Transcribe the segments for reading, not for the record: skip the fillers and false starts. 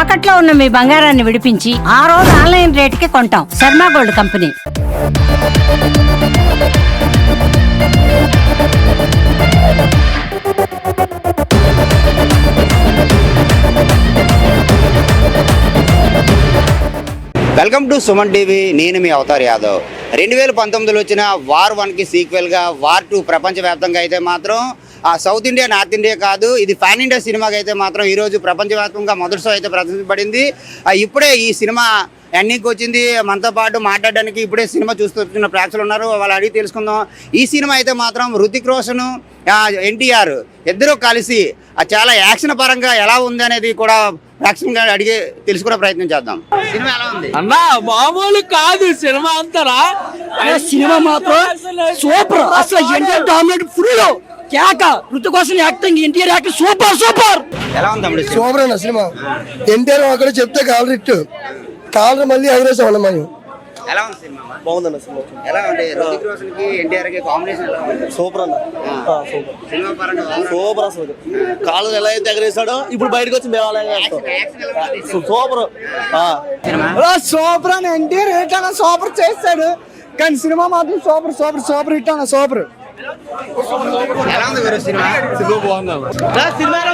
తాకట్లో ఉన్న మీ బంగారాన్ని విడిపించి ఆ రోజు ఆన్లైన్ రేటుకి కొంటాం. Sharma gold company. Welcome to Suman TV. నేను మీ అవతార్ యాదవ్. 2019లో వచ్చిన వార్ 1కి సీక్వెల్గా వార్ 2 ప్రపంచవ్యాప్తంగా అయితే మాత్రం సౌత్ ఇండియా నార్త్ ఇండియా కాదు, ఇది పాన్ ఇండియా సినిమాకి అయితే మాత్రం ఈరోజు ప్రపంచవ్యాప్తంగా మొదటి షో అయితే ప్రదర్శించబడింది. ఇప్పుడే ఈ సినిమా ఎండింగ్కి వచ్చింది. మనతో పాటు మాట్లాడడానికి ఇప్పుడే సినిమా చూస్తున్న ప్రేక్షకులు ఉన్నారు, వాళ్ళు అడిగి తెలుసుకుందాం. ఈ సినిమా అయితే మాత్రం హృతిక్ రోషన్, ఎన్టీఆర్ ఇద్దరు కలిసి చాలా యాక్షన్ పరంగా ఎలా ఉంది అనేది కూడా ప్రేక్షకులుగా అడిగి తెలుసుకునే ప్రయత్నం చేద్దాం. సినిమా ఎలా ఉంది అన్నా? మామూలు కాదు సినిమా అంటారా? సినిమా మాత్రం సూపర్. అసలు ఎన్టీఆర్ డామినేట్ ఫుల్ కేక. Hrithik Roshan acting, NTR acting super super. ఎలా ఉంది? సూపర్ అన్న సినిమా. ఎన్టీఆర్ అక్కడ చెప్తే కాలర్ కాలర్ మళ్ళీ ఎగరేసాం అన్న మేము. ఎలా ఉంది సినిమా? బాగుందన్న సినిమా. ఎలా ఉంది? హృతిక్ రోషన్ కి ఎన్టీఆర్ కి కాంబినేషన్ ఎలా ఉంది? సూపర్ అన్న. సూపర్ సినిమా పరంగా సూపర్. అసలు కాలర్ ఎలా అయితే ఎగరేసాడో ఇప్పుడు బయటకు వచ్చి మేము అలాగే సూపర్. సూపర్ అని ఎన్టీఆర్ హిట్ అన్న సూపర్ చేస్తాడు, కానీ సినిమా మాత్రం సూపర్ సూపర్ సూపర్ హిట్ అన్న సూపర్. ఎలా ఉంది మీరు సినిమా? సినిమా బాగుంది. సినిమా ఎలా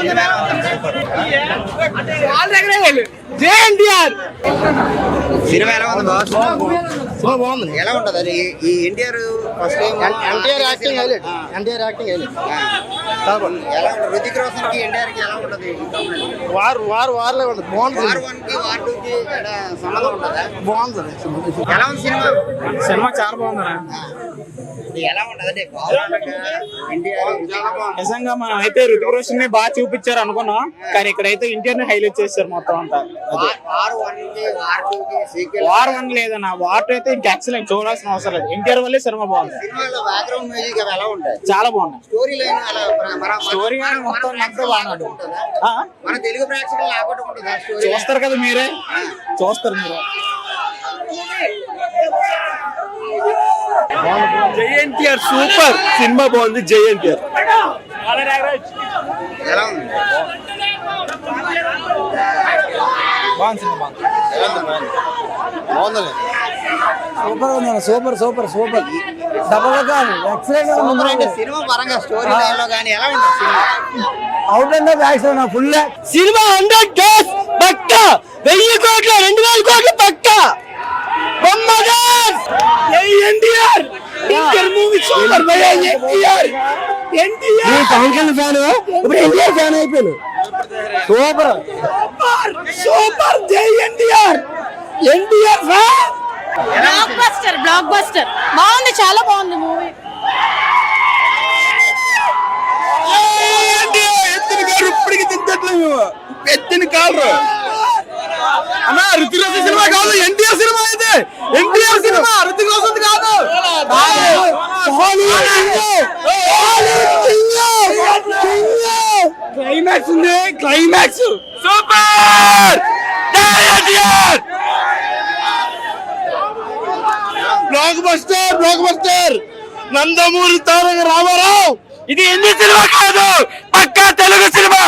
ఉంది? జై ఎన్టీఆర్. సినిమా ఎలా ఉంది బాస్? సినిమా బాగుంది. ఎలా ఉంటది అది? ఈ NTR first time NTR acting highlight. NTR acting highlight. ఎలా ఉంటుంది? హృతిక్ రోషన్ కి ఎన్టీఆర్ కి ఎలా ఉంటది? వార్లే ఉంటుంది. బాగుంది. వార్ 1 కి వార్ 2 కి సంబంధం ఉంటుందా? బాగుంది. ఎలా ఉంది సినిమా? సినిమా చాలా బాగుందా? ఎలా ఉంటది? నిజంగా మనం అయితే ఋతిక్ రోషన్ ని బాగా చూపించారు అనుకున్నాం, కానీ ఇక్కడైతే ఇండియన్ హైలైట్ చేశారు మొత్తం అంతా. వార్ 1 లేదన్న, వార్ 2 అయితే ఇంకా ఎక్సలెంట్, చూడాల్సిన అవసరం లేదు. ఎన్టీఆర్ వల్లే సినిమా బాగుంది. చాలా బాగుంది. స్టోరీ మొత్తం అంతా బాగున్నాడు. మన తెలుగు ప్రేక్షకులు ఆకట్టుకుంటుందా? చూస్తారు కదా మీరే, చూస్తారు మీరు. జై ఎన్టీఆర్ సూపర్. సినిమా బాగుంది. జై ఎన్టీఆర్. ఎలా ఉంది? బాగుంది. సూపర్ ఉందన్న, సూపర్ సూపర్ సూపర్. డబల్ కాదు, ఎక్సలెంట్. సినిమా పరంగా స్టోరీ లైన్ లో కానీ ఎలా ఉంటుంది cinema? Out and action full. Cinema 100 days పక్క, 1000 కోట్లు 2000 కోట్లు పక్క. NTR movie super. NTR Pawan Kalyan fan, ఇప్పుడు ఎన్టీఆర్ ఫ్యాన్ అయిపోయాను. Super super. జై NTR. NTR fan. Blockbuster బాగుంది, చాలా బాగుంది మూవీ. ఇప్పటికి తింటట్లేదు ఎత్తిన కాలరు అన్నా. ఋతిక్ రోషన్ సినిమా కాదు, ఎన్టీఆర్ సినిమా. అయితే ఎన్టీఆర్ సినిమా, ఋతిక్ రోషన్ కాదు. క్లైమాక్స్ ఉంది, climax super. Blockbuster, blockbuster. Nandamuri Taraka Ramarao. ఇది హిందీ సినిమా కాదు, పక్కా తెలుగు సినిమా.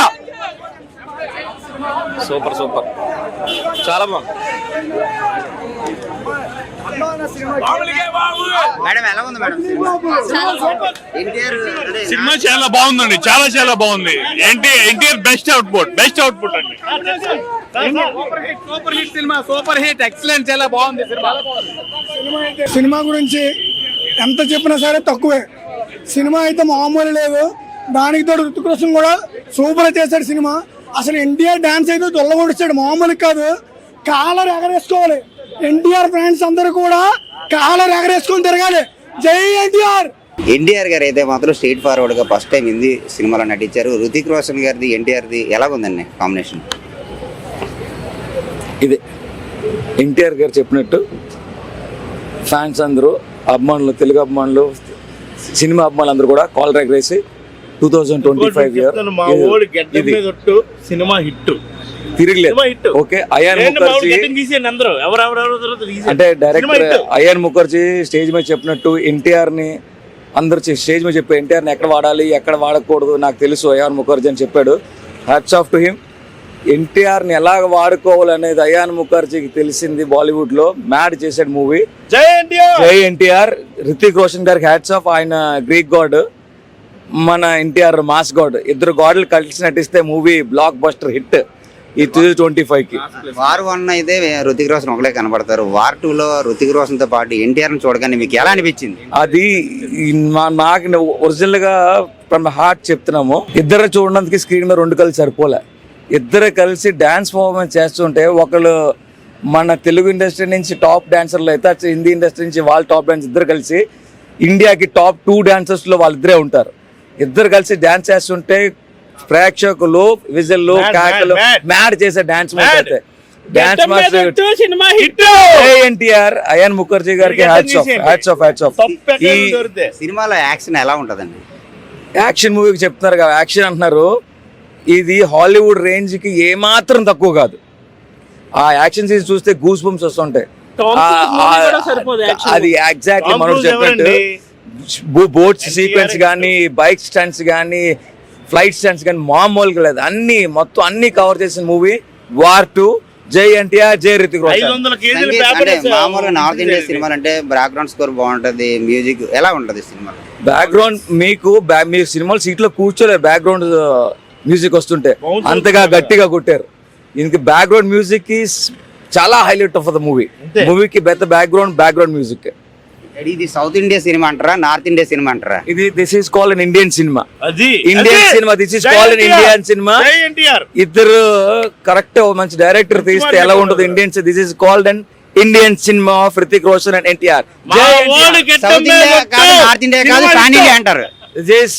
సూపర్ సూపర్, చాలా బాగుంది. మేడం ఎలా ఉంది మేడం? ఎన్టీఆర్ సినిమా చాలా బాగుందండి, చాలా చాలా బాగుంది. ఎన్టీఆర్ బెస్ట్ అవుట్పుట్ అండి. Super hit cinema, super hit, excellent, చాలా బాగుంది సినిమా. సినిమా గురించి ఎంత చెప్పినా సరే తక్కువే. సినిమా అయితే మామూలు లేదు. దానికి తోడు ఋతిక్ రోషన్ కూడా సూపర్ చేశాడు సినిమా. అసలు ఎన్టీఆర్ డాన్స్ అయితే దొల్లగొడిచాడు, మామూలు కాదు. కాలర్ ఎగరేసుకోవాలి. ఎన్టీఆర్ ఫ్యాన్స్ అందరూ కూడా కాలర్ ఎగరేసుకొని తిరగాలి. జై ఎన్టీఆర్. ఎన్టీఆర్ గారు అయితే మాత్రం స్ట్రైట్ ఫార్వర్డ్ గా ఫస్ట్ టైం హిందీ సినిమాలో నటించారు. ఋతిక్ రోషన్ గారిది ఎన్టీఆర్ది ఎలా ఉందండి కాంబినేషన్? ఇదే ఎన్టీఆర్ గారు చెప్పినట్టు ఫ్యాన్స్ అందరూ, అభిమానులు, తెలుగు అభిమానులు, సినిమా అభిమానులు అందరూ కూడా కాలర్ ఎగరేసి 2025 ఇయర్ సినిమా హిట్ తిరగలేదు. ఓకే, అయాన్ ముఖర్జీ అంటే డైరెక్టర్ అయాన్ ముఖర్జీ స్టేజ్ మీద చెప్పినట్టు ఎన్టీఆర్ ని అందరు స్టేజ్ మీద చెప్పి ఎన్టీఆర్ ని ఎక్కడ వాడాలి ఎక్కడ వాడకూడదు నాకు తెలుసు అయాన్ ముఖర్జీ అని చెప్పాడు. Hats off to him. ఎన్టీఆర్ని ఎలా వాడుకోవాలనేది అయాన్ ముఖర్జీకి తెలిసింది బాలీవుడ్లో. మ్యాడ్ చేసాడు మూవీ జై ఎన్టీఆర్. జై ఎన్టీఆర్. రితిక్ రోషన్ గారికి హ్యాట్స్ ఆఫ్. ఆయన గ్రీక్ గాడ్, మన ఎన్టీఆర్ మాస్ గాడ్. ఇద్దరు గాడ్లు కలిసి నటిస్తే మూవీ బ్లాక్ బస్టర్ హిట్ ఈ 2025కి. వార్ 1 అయితే రుతిక్ రోషన్ ఒకలే కనబడతారు. వార్ 2లో రుతిక్ రోషన్ తో పాటు ఎన్టీఆర్ ని చూడగానే మీకు ఎలా అనిపించింది? అది నాకు ఒరిజినల్ గా ఫ్రమ్ హార్ట్ చెప్తున్నాము. ఇద్దరు చూడడానికి స్క్రీన్ మీద 2 కలిసి సరిపోలే. ఇద్దరు కలిసి డాన్స్ పర్ఫార్మెన్స్ చేస్తుంటే ఒకళ్ళు మన తెలుగు ఇండస్ట్రీ నుంచి టాప్ డాన్సర్లు అయితే హిందీ ఇండస్ట్రీ నుంచి వాళ్ళు టాప్ డాన్స్ ఇద్దరు కలిసి ఇండియాకి టాప్ 2 డాన్సర్స్ లో వాళ్ళిద్దరే ఉంటారు. ఇద్దరు కలిసి డాన్స్ చేస్తుంటే ప్రేక్షకులు విజిల్లు కేకలు మ్యాడ్ చేసే డాన్స్ అయితే డాన్స్ మాస్టర్ సినిమా హిట్. ఎన్టీఆర్ అయాన్ ముఖర్జీ గారికి హ్యాట్స్ ఆఫ్. ఈ సినిమాలో యాక్షన్ ఎలా ఉంటదండి? యాక్షన్ మూవీకి చెప్తున్నారు కదా, యాక్షన్ అంటున్నారు. ఇది హాలీవుడ్ రేంజ్ కి ఏమాత్రం తక్కువ కాదు. ఆ యాక్షన్ సీన్స్ చూస్తే గూస్ బంప్స్ వస్తుంటాయి. అది ఎగ్జాక్ట్లీ మనం చెప్పినట్టు బోట్స్ సీక్వెన్స్ కానీ, బైక్ స్టంట్స్ కానీ, ఫ్లైట్ స్టంట్స్ కానీ మామూలుగా లేదు. మొత్తం అన్ని కవర్ చేసిన మూవీ వార్ 2. జై ఎన్టీఆర్, జై రితిక్ రోషన్. 500 కేజీలు అంటే మామూలుగా నార్త్ ఇండియా సినిమాలు అంటే బ్యాక్గ్రౌండ్ స్కోర్ బాగుంటది, మ్యూజిక్ ఎలా ఉంటది సినిమా? బ్యాక్గ్రౌండ్ మీరు సినిమాలు సీట్ లో కూర్చోలేరు బ్యాక్గ్రౌండ్ మ్యూజిక్ వస్తుంటే, అంతగా గట్టిగా కొట్టారు. దీనికి బ్యాక్గ్రౌండ్ మ్యూజిక్ కి చాలా హైలైట్ ఆఫ్ ద మూవీకి బెత్త బ్యాక్గ్రౌండ్ మ్యూజిక్. ఇది సౌత్ ఇండియా సినిమా అంటారా, నార్త్ ఇండియా సినిమా అంటారా? ఇది this is called an Indian cinema. అది Indian cinema. This is called an Indian cinema. జై ఎన్టీఆర్. ఇద్దరు కరెక్ట్ మంచి డైరెక్టర్ తీస్తే ఎలా ఉంటుంది Indian. This is called an Indian cinema of Hrithik Roshan and NTR. South India కాదు, నార్త్ ఇండియా కాదు, పాన్ ఇండియా అంటారు. This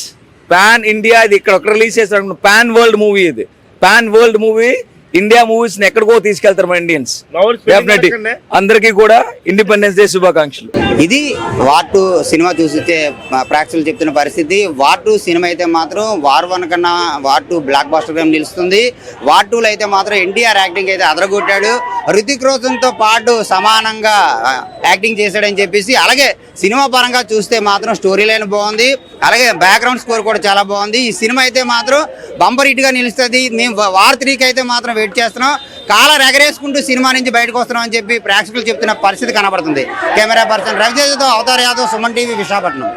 pan India. ఇది ఇక్కడ ఒక రిలీజ్ చేస్తారు. Pan world movie. ఇది pan world movie. India movies ని ఎక్కడికో తీసుకెళ్తారు మన ఇండియన్స్. డెఫినెట్లీ అందరికీ కూడా ఇండిపెండెన్స్ డే శుభాకాంక్షలు. ఇది వార్ 2 సినిమా చూసే ప్రేక్షకులు చెప్తున్న పరిస్థితి. వార్ 2 సినిమా అయితే మాత్రం వార్ 1 కన్నా వార్ 2 బ్లాక్ బాస్టర్ గా నిలుస్తుంది. వార్ 2లో అయితే మాత్రం ఎన్టీఆర్ యాక్టింగ్ అయితే అదరగొట్టాడు. రితిక్ రోషన్ తో పాటు సమానంగా యాక్టింగ్ చేశాడని చెప్పేసి, అలాగే సినిమా పరంగా చూస్తే మాత్రం స్టోరీ లైన్ బాగుంది, అలాగే బ్యాక్గ్రౌండ్ స్కోర్ కూడా చాలా బాగుంది. ఈ సినిమా అయితే మాత్రం బంపర్ హిట్ గా నిలుస్తుంది. మేము వార్ 3కి అయితే మాత్రం వెయిట్ చేస్తున్నాం. కాలర్ ఎగరేసుకుంటూ సినిమా నుంచి బయటకు వస్తున్నాం అని చెప్పి ప్రేక్షకులు చెప్తున్న పరిస్థితి కనబడుతుంది. కెమెరా పర్సన్ రవితేజతో అవతార్ యాదవ్, సుమన్ టీవీ, విశాఖపట్నం.